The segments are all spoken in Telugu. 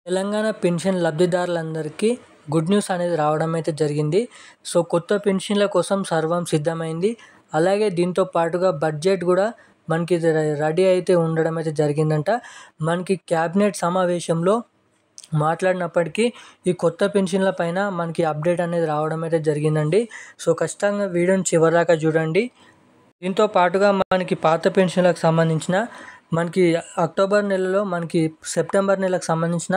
తెలంగాణ పెన్షన్ లబ్ధిదారులందరికీ గుడ్ న్యూస్ అనేది రావడం అయితే జరిగింది. సో, కొత్త పెన్షన్ల కోసం సర్వం సిద్ధమైంది. అలాగే దీంతో పాటుగా బడ్జెట్ కూడా మనకి రెడీ అయితే ఉండడం అయితే జరిగిందంట. మనకి క్యాబినెట్ సమావేశంలో మాట్లాడినప్పటికీ ఈ కొత్త పెన్షన్ల పైన మనకి అప్డేట్ అనేది రావడం అయితే జరిగిందండి. సో, ఖచ్చితంగా వీడియోని చివరిదాకా చూడండి. దీంతో పాటుగా మనకి పాత పెన్షన్లకు సంబంధించిన మనకి అక్టోబర్ నెలలో, మనకి సెప్టెంబర్ నెలకు సంబంధించిన,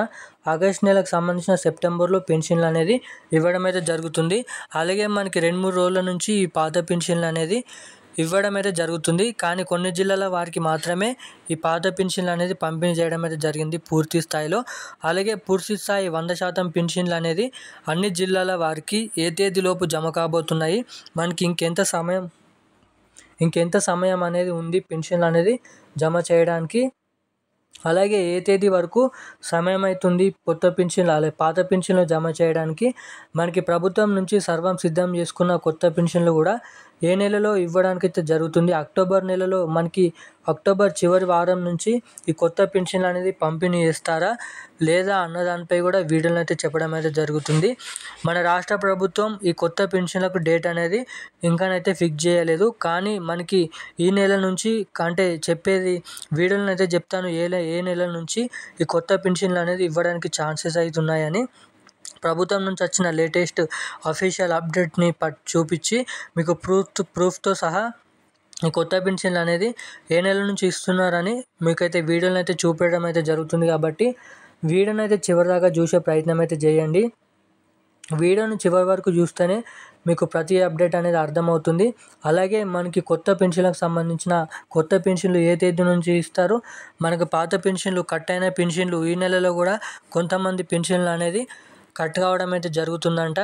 ఆగస్ట్ నెలకు సంబంధించిన సెప్టెంబర్లో పెన్షన్లు అనేది ఇవ్వడం అయితే జరుగుతుంది. అలాగే మనకి 2-3 రోజుల నుంచి ఈ పాత పెన్షన్లు అనేది ఇవ్వడం అయితే జరుగుతుంది. కానీ కొన్ని జిల్లాల వారికి మాత్రమే ఈ పాత పెన్షన్లు అనేది పంపిణీ చేయడం అయితే జరిగింది పూర్తి స్థాయిలో. అలాగే పూర్తి స్థాయి 100% పెన్షన్లు అనేది అన్ని జిల్లాల వారికి ఏ తేదీలోపు జమ కాబోతున్నాయి, మనకి ఇంకెంత సమయం అనేది ఉంది పెన్షన్లు అనేది జమ చేయడానికి, అలాగే ఏ తేదీ వరకు సమయం అవుతుంది కొత్త పెన్షన్లు అలాగే పాత పెన్షన్లు జమ చేయడానికి, మనకి ప్రభుత్వం నుంచి సర్వం సిద్ధం చేసుకున్న కొత్త పెన్షన్లు కూడా ఏ నెలలో ఇవ్వడానికి అయితే జరుగుతుంది. అక్టోబర్ నెలలో మనకి అక్టోబర్ చివరి వారం నుంచి ఈ కొత్త పెన్షన్లు అనేది పంపిణీ చేస్తారా లేదా అన్న దానిపై కూడా వీడియోలో అయితే చెప్పడం అయితే జరుగుతుంది. మన రాష్ట్ర ప్రభుత్వం ఈ కొత్త పెన్షన్లకు డేట్ అనేది ఇంకానైతే ఫిక్స్ చేయలేదు. కానీ మనకి ఈ నెల నుంచి, అంటే చెప్పేది వీడియోలో అయితే చెప్తాను ఏ నెల నుంచి ఈ కొత్త పెన్షన్లు అనేది ఇవ్వడానికి ఛాన్సెస్ అవుతున్నాయని ప్రభుత్వం నుంచి వచ్చిన లేటెస్ట్ అఫీషియల్ అప్డేట్ని చూపించి మీకు ప్రూఫ్తో సహా ఈ కొత్త పెన్షన్లు అనేది ఏ నెల నుంచి ఇస్తున్నారని మీకైతే వీడియోని అయితే చూపించడం అయితే జరుగుతుంది. కాబట్టి వీడియోని అయితే చివరిదాకా చూసే ప్రయత్నం అయితే చేయండి. వీడియోని చివరి వరకు చూస్తేనే మీకు ప్రతి అప్డేట్ అనేది అర్థమవుతుంది. అలాగే మనకి కొత్త పెన్షన్లకు సంబంధించిన కొత్త పెన్షన్లు ఏ తేదీ నుంచి ఇస్తారు, మనకు పాత పెన్షన్లు కట్ అయిన పెన్షన్లు ఈ నెలలో కూడా కొంతమంది పెన్షన్లు అనేది కట్ కావడం అయితే జరుగుతుందంట.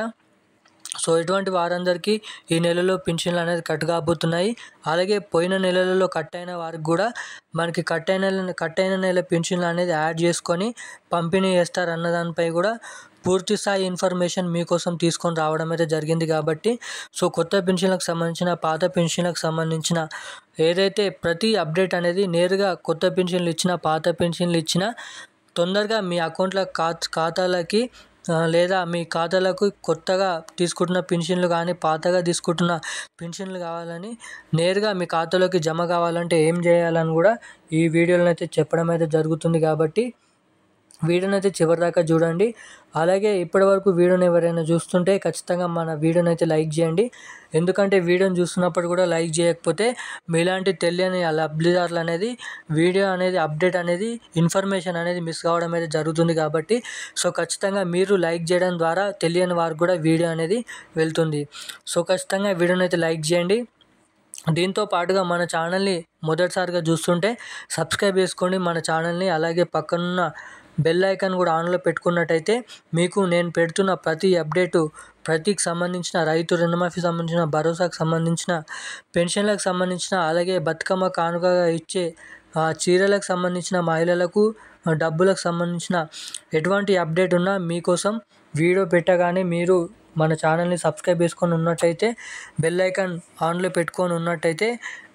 సో, ఇటువంటి వారందరికీ ఈ నెలలో పెన్షన్లు అనేది కట్ కాబోతున్నాయి. అలాగే పోయిన నెలలలో కట్ అయిన వారికి కూడా మనకి కట్ అయిన నెల పెన్షన్లు అనేది యాడ్ చేసుకొని పంపిణీ చేస్తారన్న దానిపై కూడా పూర్తి స్థాయి ఇన్ఫర్మేషన్ మీకోసం తీసుకొని రావడం అయితే జరిగింది. కాబట్టి సో, కొత్త పెన్షన్లకు సంబంధించిన, పాత పెన్షన్లకు సంబంధించిన ఏదైతే ప్రతి అప్డేట్ అనేది నేరుగా కొత్త పెన్షన్లు ఇచ్చిన, పాత పెన్షన్లు ఇచ్చిన తొందరగా మీ అకౌంట్ల ఖాతాలకి లేదా మీ ఖాతాలకు కొత్తగా తీసుకుంటున్న పెన్షన్లు కానీ, పాతగా తీసుకుంటున్న పెన్షన్లు కావాలని నేరుగా మీ ఖాతాలోకి జమ కావాలంటే ఏం చేయాలని కూడా ఈ వీడియోలో అయితే చెప్పడం అయితే జరుగుతుంది. కాబట్టి వీడియోని అయితే చివరిదాకా చూడండి. అలాగే ఇప్పటివరకు వీడియోని ఎవరైనా చూస్తుంటే ఖచ్చితంగా మన వీడియోని అయితే లైక్ చేయండి. ఎందుకంటే వీడియోని చూస్తున్నప్పుడు కూడా లైక్ చేయకపోతే మీలాంటి తెలియని లబ్ధిదారులు అనేది వీడియో అనేది అప్డేట్ అనేది ఇన్ఫర్మేషన్ అనేది మిస్ కావడం అయితే జరుగుతుంది. కాబట్టి సో, ఖచ్చితంగా మీరు లైక్ చేయడం ద్వారా తెలియని వారికి కూడా వీడియో అనేది వెళ్తుంది. సో, ఖచ్చితంగా వీడియోని అయితే లైక్ చేయండి. దీంతో పాటుగా మన ఛానల్ని మొదటిసారిగా చూస్తుంటే సబ్స్క్రైబ్ చేసుకోండి మన ఛానల్ని. అలాగే పక్కనున్న బెల్ ఐకాన్ కూడా ఆన్లో పెట్టుకున్నట్టయితే మీకు నేను పెడుతున్న ప్రతి అప్డేటు, ప్రతికి సంబంధించిన రైతు రుణమాఫీ సంబంధించిన, భరోసాకు సంబంధించిన, పెన్షన్లకు సంబంధించిన, అలాగే బతుకమ్మ కానుకగా ఇచ్చే చీరలకు సంబంధించిన, మహిళలకు డబ్బులకు సంబంధించిన ఎటువంటి అప్డేట్ ఉన్నా మీకోసం వీడియో పెట్టగానే మీరు మన ఛానల్ని సబ్స్క్రైబ్ చేసుకొని ఉన్నట్టయితే, బెల్ ఐకాన్ ఆన్లో పెట్టుకొని ఉన్నట్టయితే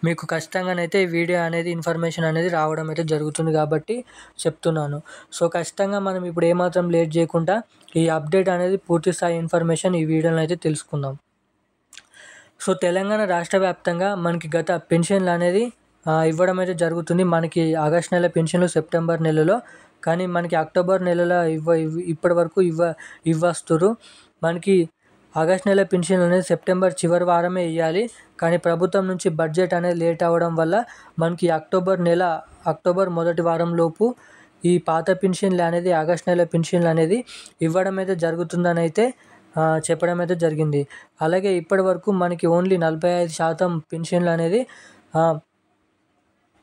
మీకు ఖచ్చితంగానైతే వీడియో అనేది ఇన్ఫర్మేషన్ అనేది రావడం అయితే జరుగుతుంది. కాబట్టి చెప్తున్నాను. సో, ఖచ్చితంగా మనం ఇప్పుడు ఏమాత్రం లేట్ చేయకుండా ఈ అప్డేట్ అనేది పూర్తి స్థాయి ఇన్ఫర్మేషన్ ఈ వీడియోలో అయితే తెలుసుకుందాం. సో, తెలంగాణ రాష్ట్ర వ్యాప్తంగా మనకి గత పెన్షన్లు అనేది ఇవ్వడం అయితే జరుగుతుంది. మనకి ఆగస్ట్ నెల పెన్షన్లు సెప్టెంబర్ నెలలో, కానీ మనకి అక్టోబర్ నెలలో ఇప్పటి వరకు ఇవ్వస్తురు. మనకి ఆగస్ట్ నెల పెన్షన్లు అనేది సెప్టెంబర్ చివరి వారమే ఇవ్వాలి. కానీ ప్రభుత్వం నుంచి బడ్జెట్ అనేది లేట్ అవ్వడం వల్ల మనకి అక్టోబర్ మొదటి వారంలోపు ఈ పాత పెన్షన్లు అనేది, ఆగస్ట్ నెల పెన్షన్లు అనేది ఇవ్వడం అయితే జరుగుతుందని అయితే చెప్పడం అయితే జరిగింది. అలాగే ఇప్పటి వరకు మనకి ఓన్లీ 45% పెన్షన్లు అనేది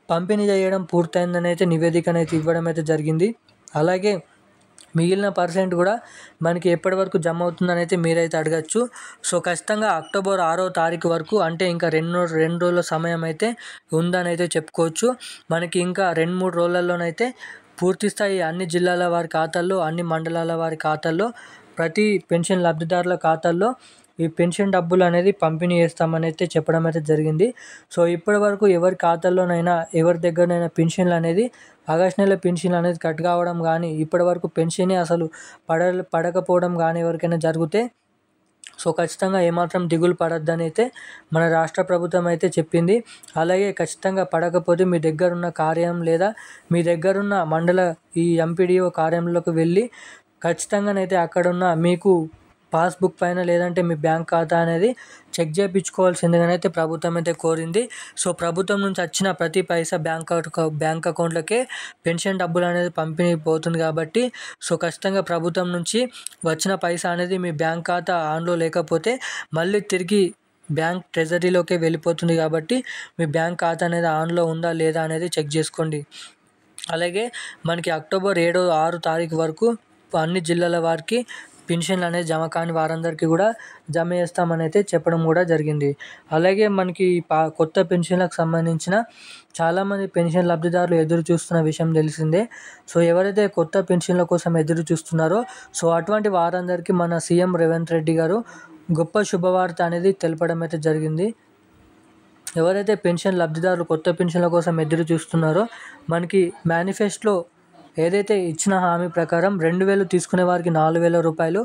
పంపిణీ చేయడం పూర్తయిందని అయితే నివేదికనైతే ఇవ్వడం అయితే జరిగింది. అలాగే మిగిలిన పర్సెంట్ కూడా మనకి ఎప్పటి వరకు జమ అవుతుందని అయితే మీరైతే అడగచ్చు. సో, ఖచ్చితంగా అక్టోబర్ 6వ తారీఖు వరకు, అంటే ఇంకా రెండు రోజుల సమయం అయితే ఉందని అయితే చెప్పుకోవచ్చు. మనకి ఇంకా 2-3 రోజులలోనైతే పూర్తి స్థాయి అన్ని జిల్లాల వారి ఖాతాల్లో, అన్ని మండలాల వారి ఖాతాల్లో, ప్రతి పెన్షన్ లబ్ధిదారుల ఖాతాల్లో ఈ పెన్షన్ డబ్బులు అనేది పంపిణీ చేస్తామని అయితే చెప్పడం అయితే జరిగింది. సో ఇప్పటి వరకు ఎవరి ఖాతాల్లోనైనా ఎవరి దగ్గరనైనా పెన్షన్లు అనేది ఆగస్టు నెల పెన్షన్ అనేది కట్ కావడం కానీ ఇప్పటి వరకు పెన్షనే అసలు పడకపోవడం కానీ ఎవరికైనా జరిగితే సో ఖచ్చితంగా ఏమాత్రం దిగులు పడొద్దని అయితే మన రాష్ట్ర ప్రభుత్వం అయితే చెప్పింది. అలాగే ఖచ్చితంగా పడకపోతే మీ దగ్గరున్న కార్యాలయం లేదా మీ దగ్గరున్న మండల ఈ ఎంపీడీఓ కార్యాలయంలోకి వెళ్ళి ఖచ్చితంగానైతే అక్కడున్న మీకు పాస్బుక్ పైన లేదంటే మీ బ్యాంక్ ఖాతా అనేది చెక్ చేయించుకోవాల్సిందిగానైతే ప్రభుత్వం అయితే కోరింది. సో ప్రభుత్వం నుంచి వచ్చిన ప్రతి పైసా బ్యాంక్ అకౌంట్లకే పెన్షన్ డబ్బులు అనేది పంపిణీ పోతుంది కాబట్టి సో ఖచ్చితంగా ప్రభుత్వం నుంచి వచ్చిన పైసా అనేది మీ బ్యాంక్ ఖాతా ఆన్లో లేకపోతే మళ్ళీ తిరిగి బ్యాంక్ ట్రెజరీలోకే వెళ్ళిపోతుంది కాబట్టి మీ బ్యాంక్ ఖాతా అనేది ఆన్లో ఉందా లేదా అనేది చెక్ చేసుకోండి. అలాగే మనకి అక్టోబర్ 7-6 తారీఖు వరకు అన్ని జిల్లాల వారికి పెన్షన్లు అనేది జమ కాని వారందరికీ కూడా జమ చేస్తామని అయితే చెప్పడం కూడా జరిగింది. అలాగే మనకి కొత్త పెన్షన్లకు సంబంధించిన చాలామంది పెన్షన్ లబ్ధిదారులు ఎదురు చూస్తున్న విషయం తెలిసిందే. సో ఎవరైతే కొత్త పెన్షన్ల కోసం ఎదురు చూస్తున్నారో సో అటువంటి వారందరికీ మన సీఎం రేవంత్ రెడ్డి గారు గొప్ప శుభవార్త అనేది తెలపడం అయితే జరిగింది. ఎవరైతే పెన్షన్ లబ్ధిదారులు కొత్త పెన్షన్ల కోసం ఎదురు చూస్తున్నారో మనకి మేనిఫెస్టోలో ఏదైతే ఇచ్చిన హామీ ప్రకారం 2,000 తీసుకునే వారికి 4,000 రూపాయలు,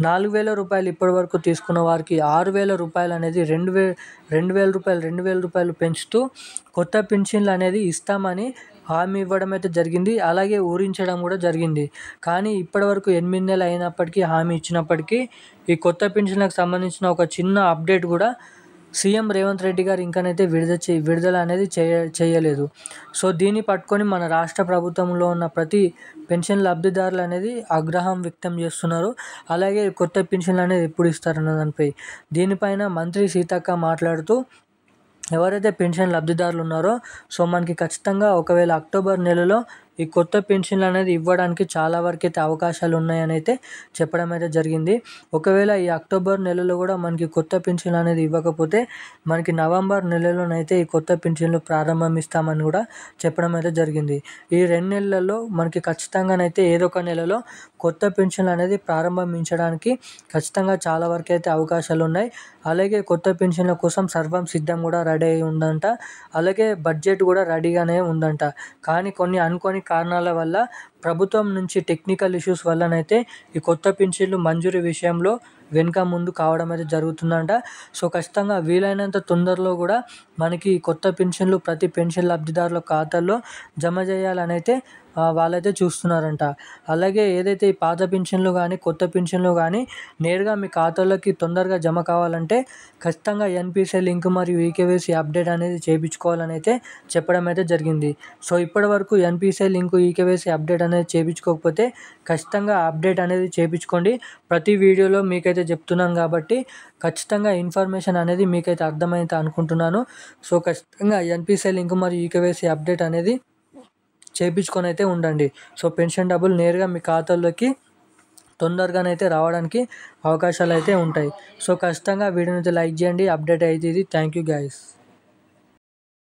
4,000 రూపాయలు ఇప్పటి వరకు తీసుకున్న వారికి 6,000 రూపాయలు అనేది 2,000 రూపాయలు పెంచుతూ కొత్త పెన్షన్లు అనేది ఇస్తామని హామీ ఇవ్వడం అయితే జరిగింది. అలాగే ఊరించడం కూడా జరిగింది. కానీ ఇప్పటివరకు 8 నెలలు అయినప్పటికీ హామీ ఇచ్చినప్పటికీ ఈ కొత్త పెన్షన్లకు సంబంధించిన ఒక చిన్న అప్డేట్ కూడా సీఎం రేవంత్ రెడ్డి గారు ఇంకనైతే విడుదల అనేది చేయలేదు. సో దీన్ని పట్టుకొని మన రాష్ట్ర ప్రభుత్వంలో ఉన్న ప్రతి పెన్షన్ లబ్ధిదారులు అనేది ఆగ్రహం వ్యక్తం చేస్తున్నారు. అలాగే కొత్త పెన్షన్లు అనేది ఎప్పుడు ఇస్తారన్న దానిపై దీనిపైన మంత్రి సీతక్క మాట్లాడుతూ ఎవరైతే పెన్షన్ లబ్ధిదారులు ఉన్నారో సో మనకి ఖచ్చితంగా ఒకవేళ అక్టోబర్ నెలలో ఈ కొత్త పెన్షన్లు అనేది ఇవ్వడానికి చాలా వరకు అయితే అవకాశాలు ఉన్నాయని అయితే చెప్పడం అయితే జరిగింది. ఒకవేళ ఈ అక్టోబర్ నెలలో కూడా మనకి కొత్త పెన్షన్లు అనేది ఇవ్వకపోతే మనకి నవంబర్ నెలలోనైతే ఈ కొత్త పెన్షన్లు ప్రారంభిస్తామని కూడా చెప్పడం అయితే జరిగింది. ఈ 2 నెలల్లో మనకి ఖచ్చితంగానైతే ఏదో ఒక నెలలో కొత్త పెన్షన్లు అనేది ప్రారంభించడానికి ఖచ్చితంగా చాలా వరకు అయితే అవకాశాలు ఉన్నాయి. అలాగే కొత్త పెన్షన్ల కోసం సర్వం సిద్ధం కూడా రెడీ అయి ఉందంట. అలాగే బడ్జెట్ కూడా రెడీగానే ఉందంట. కానీ కొన్ని అనుకోని కారణాల వల్ల ప్రభుత్వం నుంచి టెక్నికల్ ఇష్యూస్ వల్లనైతే ఈ కొత్త పెన్షన్లు మంజూరు విషయంలో వెనుక ముందు కావడం అయితే జరుగుతుందంట. సో ఖచ్చితంగా వీలైనంత తొందరలో కూడా మనకి కొత్త పెన్షన్లు ప్రతి పెన్షన్ లబ్ధిదారుల ఖాతాల్లో జమ చేయాలని అయితే వాళ్ళైతే చూస్తున్నారంట. అలాగే ఏదైతే ఈ పాత పెన్షన్లు కానీ కొత్త పెన్షన్లు కానీ నేరుగా మీ ఖాతాలోకి తొందరగా జమ కావాలంటే ఖచ్చితంగా ఎన్పిసిఐ లింక్ మరియు ఈకేవైసీ అప్డేట్ అనేది చేయించుకోవాలని అయితే చెప్పడం అయితే జరిగింది. సో ఇప్పటివరకు ఎన్పిసిఐ లింక్ ఈకేవైసీ అప్డేట్ అనేది చేయించుకోకపోతే ఖచ్చితంగా అప్డేట్ అనేది చేయించుకోండి. ప్రతి వీడియోలో మీకైతే చెప్తున్నాను కాబట్టి ఖచ్చితంగా ఇన్ఫర్మేషన్ అనేది మీకైతే అర్థమైతే అనుకుంటున్నాను. సో ఖచ్చితంగా ఎన్పిసిఐ లింక్ మరియు ఈకేవైసీ అప్డేట్ అనేది చేయించుకొని అయితే ఉండండి. సో పెన్షన్ డబ్బులు నేరుగా మీ ఖాతాల్లోకి తొందరగానైతే రావడానికి అవకాశాలు అయితే ఉంటాయి. సో ఖచ్చితంగా వీడియోని అయితే లైక్ చేయండి. అప్డేట్ అయితే ఇది. Thank you guys.